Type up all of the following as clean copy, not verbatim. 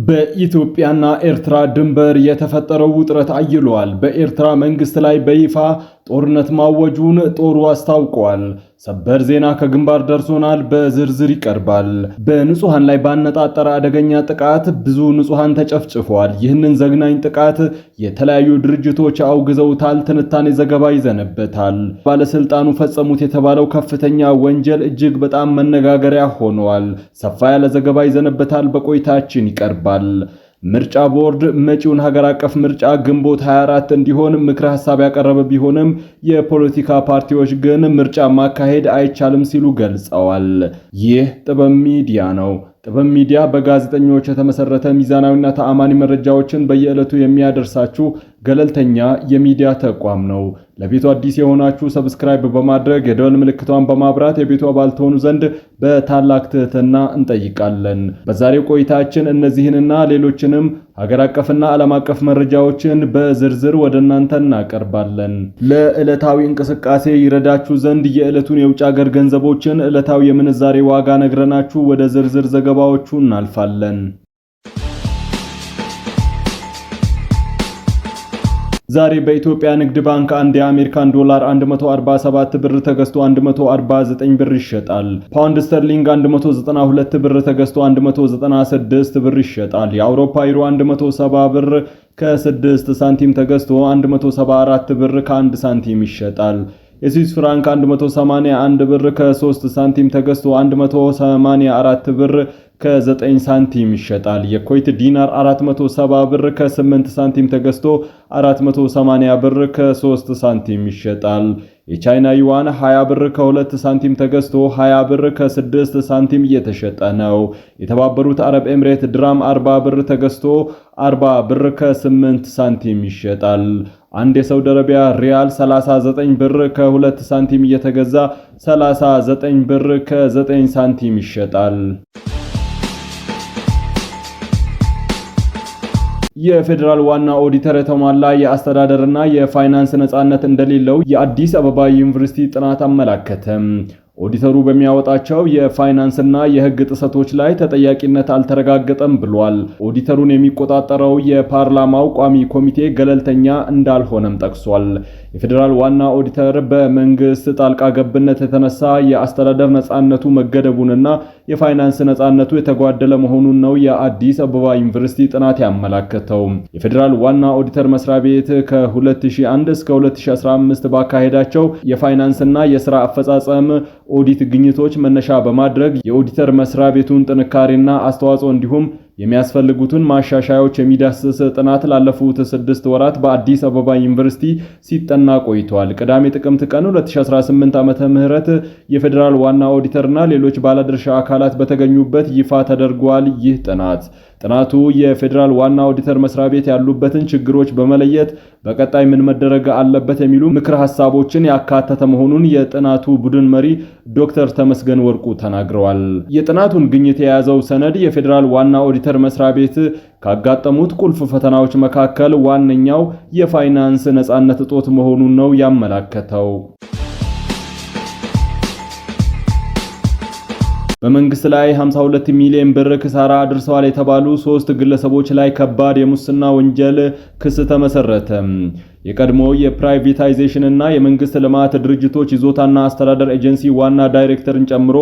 በኢትዮጵያና ኤርትራ ድንበር የተፈጠረው ውጥረት አይሏል። በኤርትራ መንግስት ላይ በይፋ ጦርነት ማወጁን ጦሩ አስታውቋል። ሰበር ዜና ከግንባር ደርሶናል፣ በዝርዝር ይቀርባል። በንጹሃን ላይ ባነጣጠረ አደገኛ ጥቃት ብዙ ንጹሃን ተጨፍጭፈዋል። ይህንን ዘግናኝ ጥቃት የተለያዩ ድርጅቶች አውግዘውታል። ትንታኔ ዘገባ ይዘነበታል። ባለስልጣኑ ፈጸሙት የተባለው ከፍተኛ ወንጀል እጅግ በጣም መነጋገሪያ ሆኗል። ሰፋ ያለ ዘገባ ይዘነበታል። በቆይታችን ይቀርባል። ምርጫ ቦርድ መጪውን ሀገር አቀፍ ምርጫ ግንቦት 24 እንዲሆን ምክረ ሐሳብ ያቀረበ ቢሆንም የፖለቲካ ፓርቲዎች ግን ምርጫ ማካሄድ አይቻልም ሲሉ ገልጸዋል። ይህ ጥበብ ሚዲያ ነው። ጥበብ ሚዲያ በጋዜጠኞች የተመሰረተ ሚዛናዊና ተአማኒ መረጃዎችን በየዕለቱ የሚያደርሳችሁ ገለልተኛ የሚዲያ ተቋም ነው። ለቤቱ አዲስ የሆናችሁ ሰብስክራይብ በማድረግ የደወል ምልክቷን በማብራት የቤቱ አባል ትሆኑ ዘንድ በታላቅ ትህትና እንጠይቃለን። በዛሬው ቆይታችን እነዚህንና ሌሎችንም ሀገር አቀፍና ዓለም አቀፍ መረጃዎችን በዝርዝር ወደ እናንተ እናቀርባለን። ለዕለታዊ እንቅስቃሴ ይረዳችሁ ዘንድ የዕለቱን የውጭ ሀገር ገንዘቦችን ዕለታዊ የምንዛሬ ዋጋ ነግረናችሁ ወደ ዝርዝር ዘገባዎቹ እናልፋለን። ዛሬ በኢትዮጵያ ንግድ ባንክ አንድ የአሜሪካን ዶላር 147 ብር ተገዝቶ 149 ብር ይሸጣል። ፓውንድ ስተርሊንግ 192 ብር ተገዝቶ 196 ብር ይሸጣል። የአውሮፓ ዩሮ 170 ብር ከ6 ሳንቲም ተገዝቶ 174 ብር ከ1 ሳንቲም ይሸጣል። የስዊስ ፍራንክ 181 ብር ከ3 ሳንቲም ተገዝቶ 184 ብር ከ9 ሳንቲም ይሸጣል። የኩዌት ዲናር 470 ብር ከ8 ሳንቲም ተገዝቶ 480 ብር ከ3 ሳንቲም ይሸጣል። የቻይና ዩዋን 20 ብር ከ2 ሳንቲም ተገዝቶ 20 ብር ከ6 ሳንቲም እየተሸጠ ነው። የተባበሩት አረብ ኤምሬት ድራም 40 ብር ተገዝቶ 40 ብር ከ8 ሳንቲም ይሸጣል። አንድ የሳውዲ አረቢያ ሪያል 39 ብር ከ2 ሳንቲም እየተገዛ 39 ብር ከ9 ሳንቲም ይሸጣል። የፌዴራል ዋና ኦዲተር የተሟላ የአስተዳደርና የፋይናንስ ነጻነት እንደሌለው የአዲስ አበባ ዩኒቨርሲቲ ጥናት አመላከተ። ኦዲተሩ በሚያወጣቸው የፋይናንስና የሕግ ጥሰቶች ላይ ተጠያቂነት አልተረጋገጠም ብሏል። ኦዲተሩን የሚቆጣጠረው የፓርላማው ቋሚ ኮሚቴ ገለልተኛ እንዳልሆነም ጠቅሷል። የፌዴራል ዋና ኦዲተር በመንግስት ጣልቃ ገብነት የተነሳ የአስተዳደር ነጻነቱ መገደቡንና የፋይናንስ ነጻነቱ የተጓደለ መሆኑን ነው የአዲስ አበባ ዩኒቨርሲቲ ጥናት ያመላከተው። የፌዴራል ዋና ኦዲተር መስሪያ ቤት ከ2001 እስከ 2015 ባካሄዳቸው የፋይናንስና የሥራ አፈጻጸም ኦዲት ግኝቶች መነሻ በማድረግ የኦዲተር መስሪያ ቤቱን ጥንካሬና አስተዋጽኦ እንዲሁም የሚያስፈልጉትን ማሻሻያዎች የሚዳስስ ጥናት ላለፉት 6 ወራት በአዲስ አበባ ዩኒቨርሲቲ ሲጠና ቆይቷል። ቅዳሜ ጥቅምት ቀን 2018 ዓመተ ምህረት የፌዴራል ዋና ኦዲተርና ሌሎች ባለድርሻ አካላት በተገኙበት ይፋ ተደርጓል። ይህ ጥናቱ የፌዴራል ዋና ኦዲተር መስሪያ ቤት ያሉበትን ችግሮች በመለየት በቀጣይ ምን መደረግ አለበት የሚሉ ምክረ ሐሳቦችን ያካተተ መሆኑን የጥናቱ ቡድን መሪ ዶክተር ተመስገን ወርቁ ተናግረዋል። የጥናቱን ግኝት የያዘው ሰነድ የፌዴራል ዋና ኦዲተር መስሪያ ቤት ካጋጠሙት ቁልፍ ፈተናዎች መካከል ዋነኛው የፋይናንስ ነጻነት እጦት መሆኑን ነው ያመላከተው። በመንግስት ላይ 52 ሚሊዮን ብር ክሳራ አድርሰዋል የተባሉ 3 ግለሰቦች ላይ ከባድ የሙስና ወንጀል ክስ ተመሰረተ። የቀድሞ የፕራይቬታይዜሽን እና የመንግስት ልማት ድርጅቶች ይዞታና አስተዳደር ኤጀንሲ ዋና ዳይሬክተርን ጨምሮ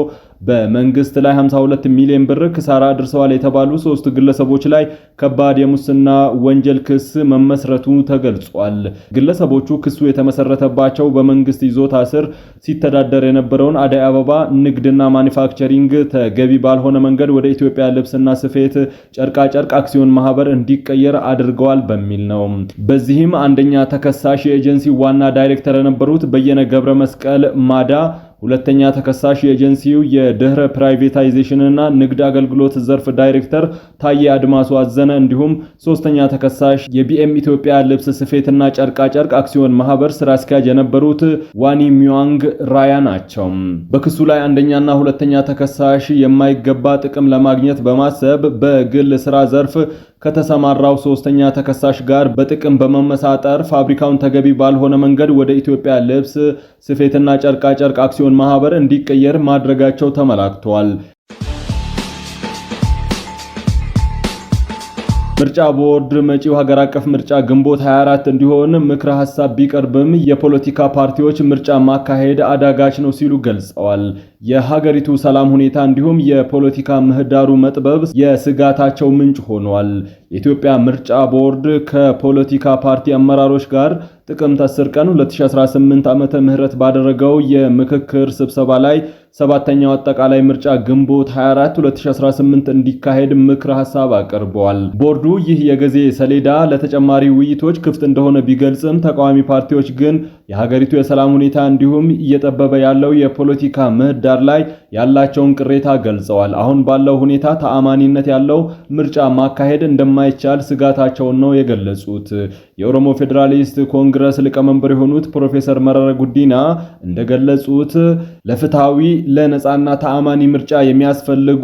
በመንግስት ላይ 52 ሚሊዮን ብር ክሳራ አድርሰዋል የተባሉ 3 ግለሰቦች ላይ ከባድ የሙስና ወንጀል ክስ መመስረቱ ተገልጿል። ግለሰቦቹ ክሱ የተመሰረተባቸው በመንግስት ይዞታ ስር ሲተዳደር የነበረውን አደይ አበባ ንግድና ማኒፋክቸሪንግ ተገቢ ባልሆነ መንገድ ወደ ኢትዮጵያ ልብስና ስፌት ጨርቃጨርቅ አክሲዮን ማህበር እንዲቀየር አድርገዋል በሚል ነው። በዚህም አንደኛ ተከሳሽ የኤጀንሲ ዋና ዳይሬክተር የነበሩት በየነ ገብረ መስቀል ማዳ፣ ሁለተኛ ተከሳሽ የኤጀንሲው የድህረ ፕራይቬታይዜሽንና ንግድ አገልግሎት ዘርፍ ዳይሬክተር ታዬ አድማሱ አዘነ እንዲሁም ሶስተኛ ተከሳሽ የቢኤም ኢትዮጵያ ልብስ ስፌትና ጨርቃጨርቅ አክሲዮን ማህበር ስራ አስኪያጅ የነበሩት ዋኒ ሚዋንግ ራያ ናቸው። በክሱ ላይ አንደኛና ሁለተኛ ተከሳሽ የማይገባ ጥቅም ለማግኘት በማሰብ በግል ስራ ዘርፍ ከተሰማራው ሶስተኛ ተከሳሽ ጋር በጥቅም በመመሳጠር ፋብሪካውን ተገቢ ባልሆነ መንገድ ወደ ኢትዮጵያ ልብስ ስፌትና ጨርቃጨርቅ አክሲዮን ማህበር እንዲቀየር ማድረጋቸው ተመላክቷል። ምርጫ ቦርድ መጪው ሀገር አቀፍ ምርጫ ግንቦት 24 እንዲሆን ምክረ ሐሳብ ቢቀርብም የፖለቲካ ፓርቲዎች ምርጫ ማካሄድ አዳጋች ነው ሲሉ ገልጸዋል። የሀገሪቱ ሰላም ሁኔታ እንዲሁም የፖለቲካ ምህዳሩ መጥበብ የስጋታቸው ምንጭ ሆኗል። የኢትዮጵያ ምርጫ ቦርድ ከፖለቲካ ፓርቲ አመራሮች ጋር ጥቅምት 10 ቀን 2018 ዓመተ ምህረት ባደረገው የምክክር ስብሰባ ላይ ሰባተኛው አጠቃላይ ምርጫ ግንቦት 24 2018 እንዲካሄድ ምክረ ሐሳብ አቀርበዋል። ቦርዱ ይህ የጊዜ ሰሌዳ ለተጨማሪ ውይይቶች ክፍት እንደሆነ ቢገልጽም ተቃዋሚ ፓርቲዎች ግን የሀገሪቱ የሰላም ሁኔታ እንዲሁም እየጠበበ ያለው የፖለቲካ ምህዳር ላይ ያላቸውን ቅሬታ ገልጸዋል። አሁን ባለው ሁኔታ ተአማኒነት ያለው ምርጫ ማካሄድ እንደማይቻል ስጋታቸውን ነው የገለጹት። የኦሮሞ ፌዴራሊስት ኮንግረስ ሊቀመንበር የሆኑት ፕሮፌሰር መረራ ጉዲና እንደገለጹት ለፍትሃዊ ለነጻና ተአማኒ ምርጫ የሚያስፈልጉ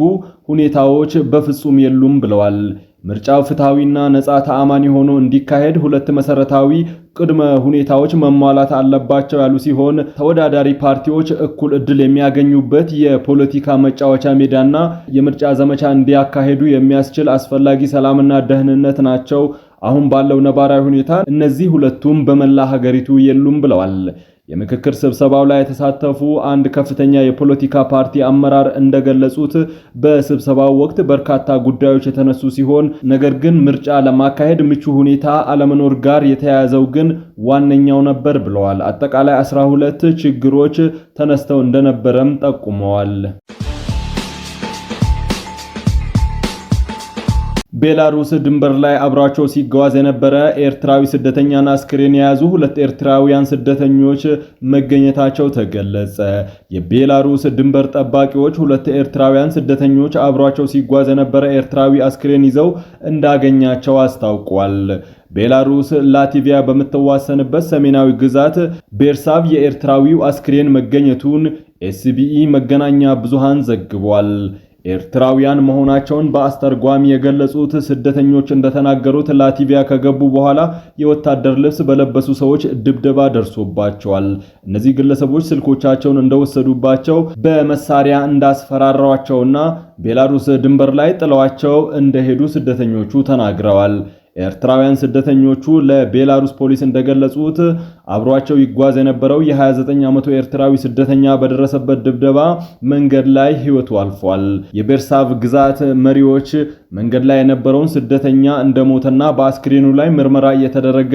ሁኔታዎች በፍጹም የሉም ብለዋል። ምርጫው ፍትሃዊና ነጻ ተአማኒ ሆኖ እንዲካሄድ ሁለት መሰረታዊ ቅድመ ሁኔታዎች መሟላት አለባቸው ያሉ ሲሆን ተወዳዳሪ ፓርቲዎች እኩል እድል የሚያገኙበት የፖለቲካ መጫወቻ ሜዳና የምርጫ ዘመቻ እንዲያካሄዱ የሚያስችል አስፈላጊ ሰላምና ደህንነት ናቸው። አሁን ባለው ነባራዊ ሁኔታ እነዚህ ሁለቱም በመላ ሀገሪቱ የሉም ብለዋል። የምክክር ስብሰባው ላይ የተሳተፉ አንድ ከፍተኛ የፖለቲካ ፓርቲ አመራር እንደገለጹት በስብሰባው ወቅት በርካታ ጉዳዮች የተነሱ ሲሆን ነገር ግን ምርጫ ለማካሄድ ምቹ ሁኔታ አለመኖር ጋር የተያያዘው ግን ዋነኛው ነበር ብለዋል። አጠቃላይ 12 ችግሮች ተነስተው እንደነበረም ጠቁመዋል። ቤላሩስ ድንበር ላይ አብራቸው ሲጓዝ የነበረ ኤርትራዊ ስደተኛና አስክሬን የያዙ ሁለት ኤርትራውያን ስደተኞች መገኘታቸው ተገለጸ። የቤላሩስ ድንበር ጠባቂዎች ሁለት ኤርትራውያን ስደተኞች አብራቸው ሲጓዝ የነበረ ኤርትራዊ አስክሬን ይዘው እንዳገኛቸው አስታውቋል። ቤላሩስ ላቲቪያ በምትዋሰንበት ሰሜናዊ ግዛት ቤርሳብ የኤርትራዊው አስክሬን መገኘቱን ኤስቢኢ መገናኛ ብዙሃን ዘግቧል። ኤርትራውያን መሆናቸውን በአስተርጓሚ የገለጹት ስደተኞች እንደተናገሩት ላቲቪያ ከገቡ በኋላ የወታደር ልብስ በለበሱ ሰዎች ድብደባ ደርሶባቸዋል። እነዚህ ግለሰቦች ስልኮቻቸውን እንደወሰዱባቸው በመሳሪያ እንዳስፈራሯቸውና ቤላሩስ ድንበር ላይ ጥለዋቸው እንደሄዱ ስደተኞቹ ተናግረዋል። ኤርትራውያን ስደተኞቹ ለቤላሩስ ፖሊስ እንደገለጹት አብሯቸው ይጓዝ የነበረው የ29 ዓመቱ ኤርትራዊ ስደተኛ በደረሰበት ድብደባ መንገድ ላይ ሕይወቱ አልፏል። የቤርሳቭ ግዛት መሪዎች መንገድ ላይ የነበረውን ስደተኛ እንደሞተና በአስክሬኑ ላይ ምርመራ እየተደረገ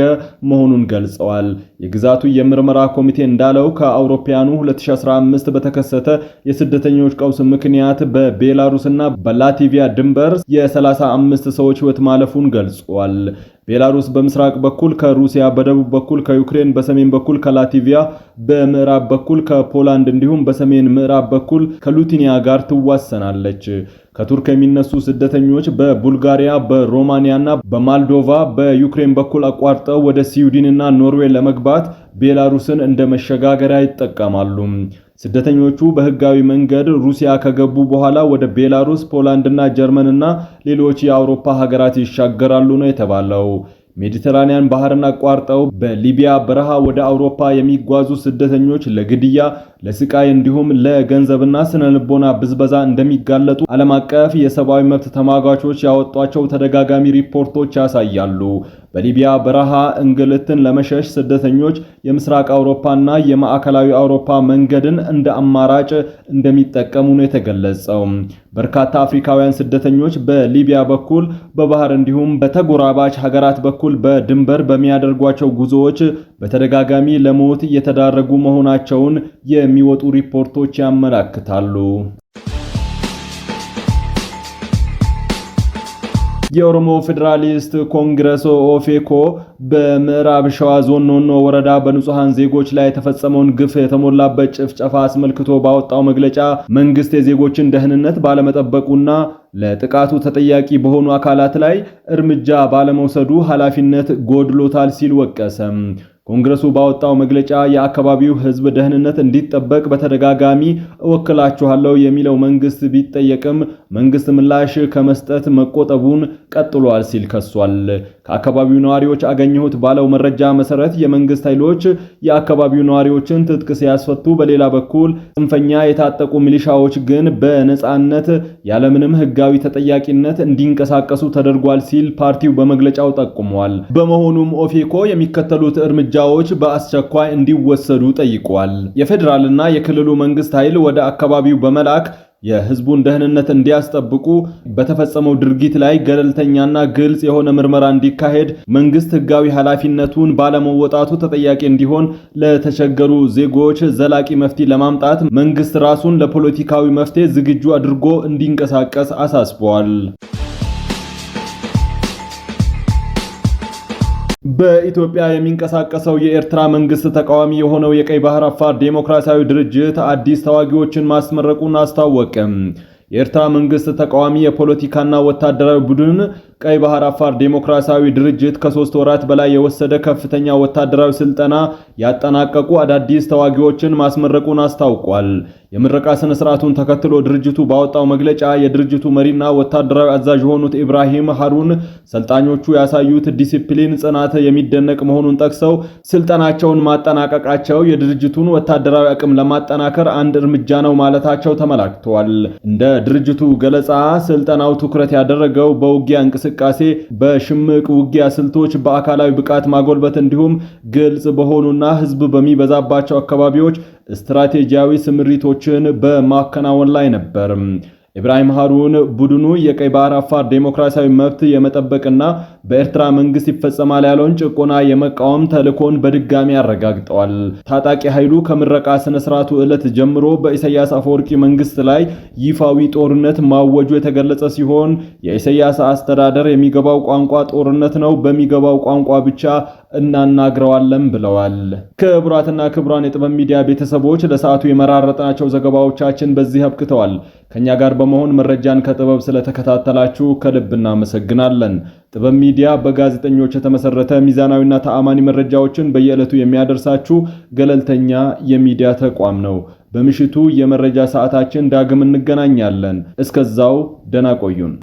መሆኑን ገልጸዋል። የግዛቱ የምርመራ ኮሚቴ እንዳለው ከአውሮፓውያኑ 2015 በተከሰተ የስደተኞች ቀውስ ምክንያት በቤላሩስና በላቲቪያ ድንበር የ35 ሰዎች ሕይወት ማለፉን ገልጿል። ቤላሩስ በምስራቅ በኩል ከሩሲያ፣ በደቡብ በኩል ከዩክሬን፣ በሰሜን በኩል ከላቲቪያ፣ በምዕራብ በኩል ከፖላንድ እንዲሁም በሰሜን ምዕራብ በኩል ከሊቱዌኒያ ጋር ትዋሰናለች። ከቱርክ የሚነሱ ስደተኞች በቡልጋሪያ፣ በሮማኒያና በሞልዶቫ በዩክሬን በኩል አቋርጠው ወደ ስዊድንና ኖርዌይ ለመግባት ቤላሩስን እንደ መሸጋገሪያ ይጠቀማሉ። ስደተኞቹ በህጋዊ መንገድ ሩሲያ ከገቡ በኋላ ወደ ቤላሩስ፣ ፖላንድና ጀርመንና ሌሎች የአውሮፓ ሀገራት ይሻገራሉ ነው የተባለው። ሜዲተራኒያን ባህርን አቋርጠው በሊቢያ በረሃ ወደ አውሮፓ የሚጓዙ ስደተኞች ለግድያ፣ ለስቃይ እንዲሁም ለገንዘብና ስነልቦና ብዝበዛ እንደሚጋለጡ ዓለም አቀፍ የሰብአዊ መብት ተሟጋቾች ያወጧቸው ተደጋጋሚ ሪፖርቶች ያሳያሉ። በሊቢያ በረሃ እንግልትን ለመሸሽ ስደተኞች የምስራቅ አውሮፓና የማዕከላዊ አውሮፓ መንገድን እንደ አማራጭ እንደሚጠቀሙ ነው የተገለጸው። በርካታ አፍሪካውያን ስደተኞች በሊቢያ በኩል በባህር እንዲሁም በተጎራባች ሀገራት በኩል በድንበር በሚያደርጓቸው ጉዞዎች በተደጋጋሚ ለሞት እየተዳረጉ መሆናቸውን የሚወጡ ሪፖርቶች ያመለክታሉ። የኦሮሞ ፌዴራሊስት ኮንግረስ ኦፌኮ በምዕራብ ሸዋ ዞን ኖኖ ወረዳ በንጹሃን ዜጎች ላይ የተፈጸመውን ግፍ የተሞላበት ጭፍጨፋ አስመልክቶ ባወጣው መግለጫ መንግስት የዜጎችን ደህንነት ባለመጠበቁና ለጥቃቱ ተጠያቂ በሆኑ አካላት ላይ እርምጃ ባለመውሰዱ ኃላፊነት ጎድሎታል ሲል ወቀሰ። ኮንግረሱ ባወጣው መግለጫ የአካባቢው ህዝብ ደህንነት እንዲጠበቅ በተደጋጋሚ እወክላችኋለሁ የሚለው መንግስት ቢጠየቅም መንግስት ምላሽ ከመስጠት መቆጠቡን ቀጥሏል ሲል ከሷል። ከአካባቢው ነዋሪዎች አገኘሁት ባለው መረጃ መሰረት የመንግስት ኃይሎች የአካባቢው ነዋሪዎችን ትጥቅ ሲያስፈቱ፣ በሌላ በኩል ጽንፈኛ የታጠቁ ሚሊሻዎች ግን በነጻነት ያለምንም ህጋዊ ተጠያቂነት እንዲንቀሳቀሱ ተደርጓል ሲል ፓርቲው በመግለጫው ጠቁሟል። በመሆኑም ኦፌኮ የሚከተሉት እርምጃዎች በአስቸኳይ እንዲወሰዱ ጠይቋል። የፌዴራልና የክልሉ መንግስት ኃይል ወደ አካባቢው በመላክ የህዝቡን ደህንነት እንዲያስጠብቁ፣ በተፈጸመው ድርጊት ላይ ገለልተኛና ግልጽ የሆነ ምርመራ እንዲካሄድ፣ መንግስት ህጋዊ ኃላፊነቱን ባለመወጣቱ ተጠያቂ እንዲሆን፣ ለተቸገሩ ዜጎች ዘላቂ መፍትሄ ለማምጣት መንግስት ራሱን ለፖለቲካዊ መፍትሄ ዝግጁ አድርጎ እንዲንቀሳቀስ አሳስበዋል። በኢትዮጵያ የሚንቀሳቀሰው የኤርትራ መንግስት ተቃዋሚ የሆነው የቀይ ባህር አፋር ዴሞክራሲያዊ ድርጅት አዲስ ተዋጊዎችን ማስመረቁን አስታወቀ። የኤርትራ መንግስት ተቃዋሚ የፖለቲካና ወታደራዊ ቡድን ቀይ ባህር አፋር ዴሞክራሲያዊ ድርጅት ከ3 ወራት በላይ የወሰደ ከፍተኛ ወታደራዊ ስልጠና ያጠናቀቁ አዳዲስ ተዋጊዎችን ማስመረቁን አስታውቋል። የምረቃ ስነ ስርዓቱን ተከትሎ ድርጅቱ ባወጣው መግለጫ የድርጅቱ መሪና ወታደራዊ አዛዥ የሆኑት ኢብራሂም ሃሩን ሰልጣኞቹ ያሳዩት ዲሲፕሊን ጽናት የሚደነቅ መሆኑን ጠቅሰው ስልጠናቸውን ማጠናቀቃቸው የድርጅቱን ወታደራዊ አቅም ለማጠናከር አንድ እርምጃ ነው ማለታቸው ተመላክቷል። እንደ ድርጅቱ ገለጻ ስልጠናው ትኩረት ያደረገው በውጊያ እንቅስቃሴ፣ በሽምቅ ውጊያ ስልቶች፣ በአካላዊ ብቃት ማጎልበት እንዲሁም ግልጽ በሆኑና ህዝብ በሚበዛባቸው አካባቢዎች ስትራቴጂያዊ ስምሪቶችን በማከናወን ላይ ነበር። ኢብራሂም ሃሩን ቡድኑ የቀይ ባህር አፋር ዴሞክራሲያዊ መብት የመጠበቅና በኤርትራ መንግስት ይፈጸማል ያለውን ጭቆና የመቃወም ተልእኮን በድጋሚ አረጋግጠዋል። ታጣቂ ኃይሉ ከምረቃ ስነ ስርዓቱ ዕለት ጀምሮ በኢሳያስ አፈወርቂ መንግስት ላይ ይፋዊ ጦርነት ማወጁ የተገለጸ ሲሆን የኢሳያስ አስተዳደር የሚገባው ቋንቋ ጦርነት ነው፣ በሚገባው ቋንቋ ብቻ እናናግረዋለን ብለዋል። ክቡራትና ክቡራን የጥበብ ሚዲያ ቤተሰቦች ለሰዓቱ የመራረጥናቸው ዘገባዎቻችን በዚህ አብቅተዋል። ከኛ ጋር በመሆን መረጃን ከጥበብ ስለተከታተላችሁ ከልብ እናመሰግናለን። ጥበብ ሚዲያ በጋዜጠኞች የተመሰረተ ሚዛናዊና ተአማኒ መረጃዎችን በየዕለቱ የሚያደርሳችሁ ገለልተኛ የሚዲያ ተቋም ነው። በምሽቱ የመረጃ ሰዓታችን ዳግም እንገናኛለን። እስከዛው ደህና ቆዩን።